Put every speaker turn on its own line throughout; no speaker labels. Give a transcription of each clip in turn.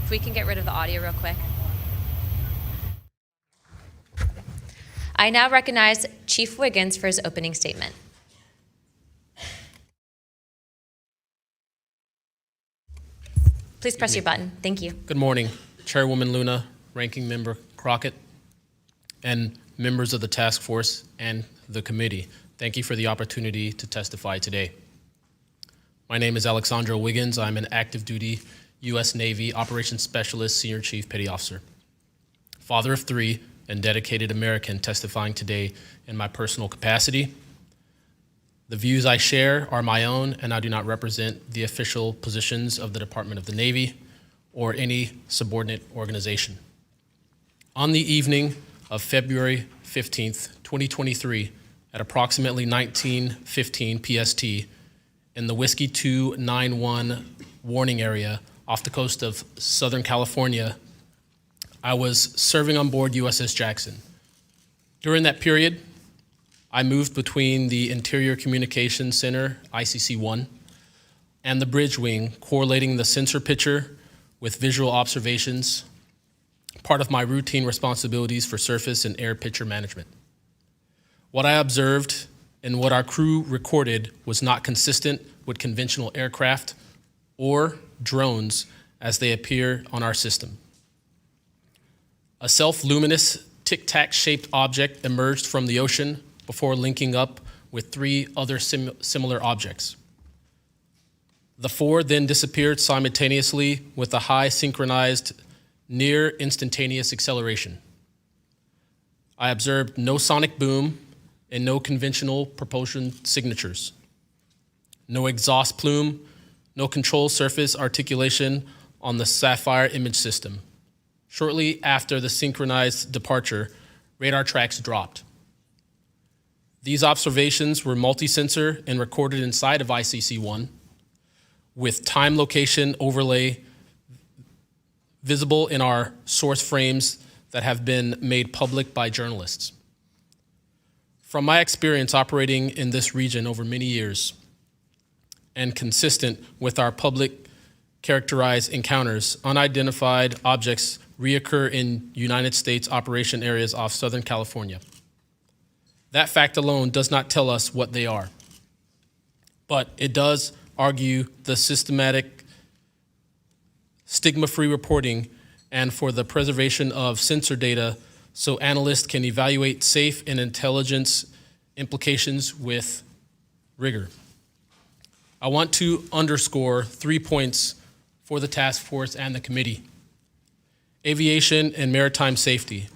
If we can get rid of the audio real quick. I now recognize Chief Wiggins for his opening statement. Please press your button. Thank you.
Good morning, Chairwoman Luna, Ranking Member Crockett, and members of the task force and the committee. Thank you for the opportunity to testify today. My name is Alexandro Wiggins. I'm an active duty U.S. Navy Operations Specialist, Senior Chief Petty Officer, father of 3, and dedicated American testifying today in my personal capacity. The views I share are my own, and I do not represent the official positions of the Department of the Navy or any subordinate organization. On the evening of February 15th, 2023, at approximately 19:15 PST, in the Whiskey 291 warning area off the coast of Southern California, I was serving on board USS Jackson. During that period, I moved between the Interior Communications Center, ICC-1, and the bridge wing, correlating the sensor picture with visual observations, part of my routine responsibilities for surface and air picture management. What I observed and what our crew recorded was not consistent with conventional aircraft or drones as they appear on our system. A self-luminous tic-tac shaped object emerged from the ocean before linking up with 3 other similar objects. The 4 then disappeared simultaneously with a high synchronized, near instantaneous acceleration. I observed no sonic boom and no conventional propulsion signatures, no exhaust plume, no control surface articulation on the Sapphire image system. Shortly after the synchronized departure, radar tracks dropped. These observations were multi-sensor and recorded inside of ICC-1 with time location overlay visible in our source frames that have been made public by journalists. From my experience operating in this region over many years and consistent with our public characterized encounters, unidentified objects reoccur in United States operation areas off Southern California. That fact alone does not tell us what they are, but it does argue the systematic stigma-free reporting and for the preservation of sensor data so analysts can evaluate safe and intelligence implications with rigor. I want to underscore 3 points for the task force and the committee. Aviation and maritime safety.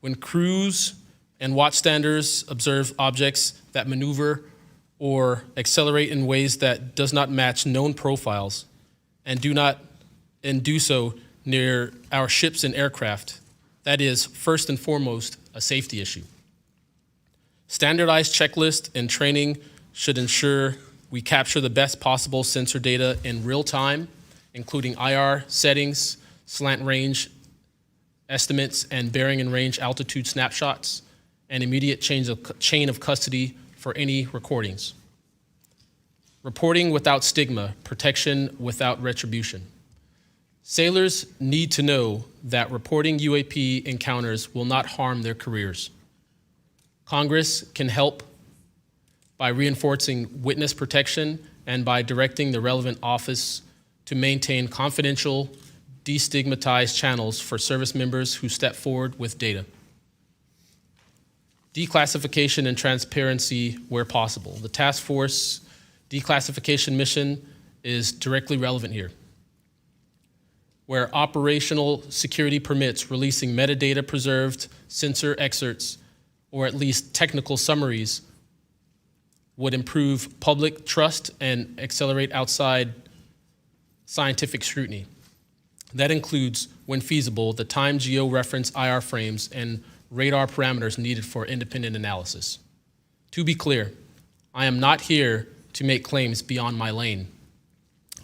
When crews and watchstanders observe objects that maneuver or accelerate in ways that does not match known profiles and do so near our ships and aircraft, that is first and foremost a safety issue. Standardized checklists and training should ensure we capture the best possible sensor data in real time, including IR settings, slant range estimates, and bearing and range altitude snapshots, and immediate chain of custody for any recordings. Reporting without stigma, protection without retribution. Sailors need to know that reporting UAP encounters will not harm their careers. Congress can help by reinforcing witness protection and by directing the relevant office to maintain confidential, destigmatized channels for service members who step forward with data. Declassification and transparency where possible. The task force declassification mission is directly relevant here. Where operational security permits releasing metadata preserved sensor excerpts or at least technical summaries would improve public trust and accelerate outside scientific scrutiny. That includes, when feasible, the time geo-reference IR frames and radar parameters needed for independent analysis. To be clear, I am not here to make claims beyond my lane.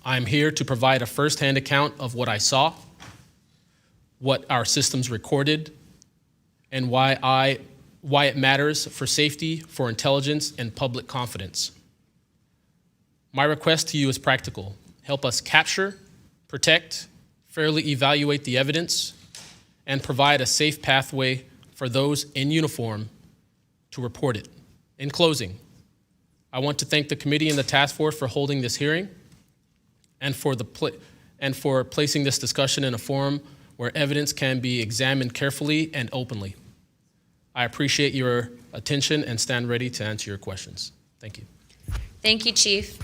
I am here to provide a first-hand account of what I saw, what our systems recorded, and why it matters for safety, for intelligence, and public confidence. My request to you is practical. Help us capture, protect, fairly evaluate the evidence, and provide a safe pathway for those in uniform to report it. In closing, I want to thank the committee and the task force for holding this hearing and for placing this discussion in a forum where evidence can be examined carefully and openly. I appreciate your attention and stand ready to answer your questions. Thank you.
Thank you, Chief.